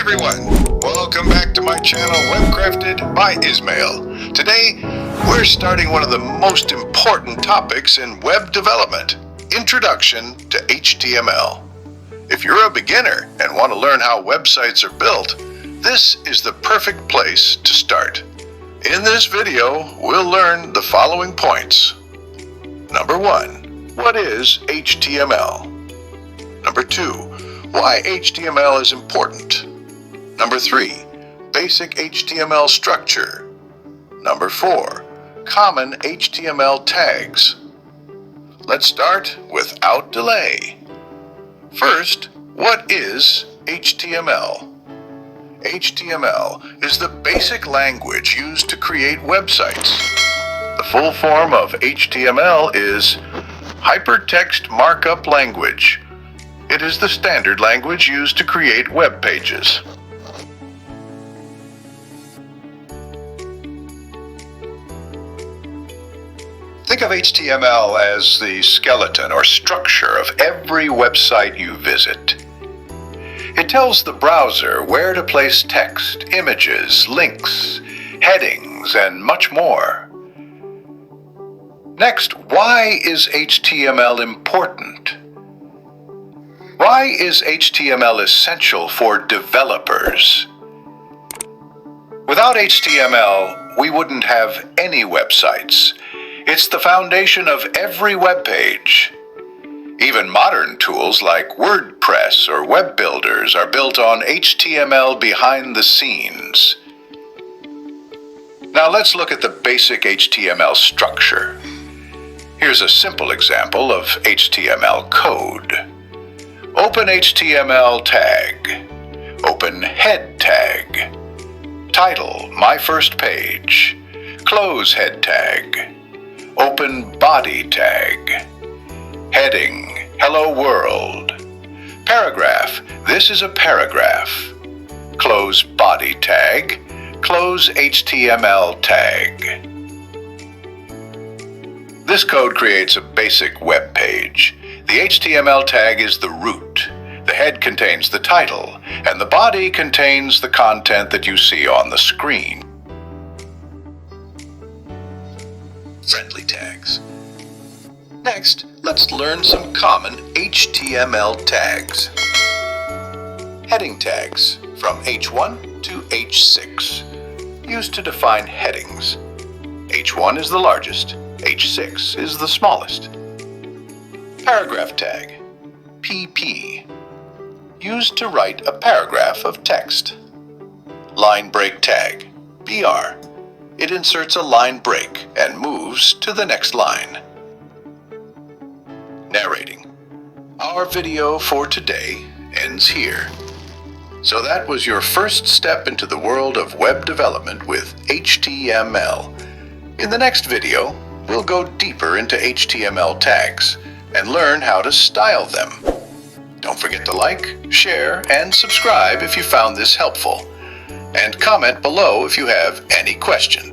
everyone, welcome back to my channel Webcrafted by Ismail. Today, we're starting one of the most important topics in web development, Introduction to HTML. If you're a beginner and want to learn how websites are built, this is the perfect place to start. In this video, we'll learn the following points. Number 1, what is HTML? Number 2, why HTML is important. Number 3, basic HTML structure. Number 4, common HTML tags. Let's start without delay. First, what is HTML? HTML is the basic language used to create websites. The full form of HTML is Hypertext Markup Language. It is the standard language used to create web pages. Think of HTML as the skeleton or structure of every website you visit. It tells the browser where to place text, images, links, headings, and much more. Next, why is HTML important? Why is HTML essential for developers? Without HTML, we wouldn't have any websites. It's the foundation of every web page. Even modern tools like WordPress or web builders are built on HTML behind the scenes. Now let's look at the basic HTML structure. Here's a simple example of HTML code. Open HTML tag. Open head tag. Title, my first page. Close head tag. Open body tag. Heading, hello world. Paragraph, this is a paragraph. Close body tag. Close HTML tag. This code creates a basic web page. The HTML tag is the root. The head contains the title, and the body contains the content that you see on the screen. Friendly tags. Next, let's learn some common HTML tags. Heading tags from H1 to H6, used to define headings. H1 is the largest, H6 is the smallest. Paragraph tag, PP, used to write a paragraph of text. Line break tag, BR, it inserts a line break and moves to the next line. Narrating. Our video for today ends here. So that was your first step into the world of web development with HTML. In the next video, we'll go deeper into HTML tags and learn how to style them. Don't forget to like, share, and subscribe if you found this helpful. And comment below if you have any questions.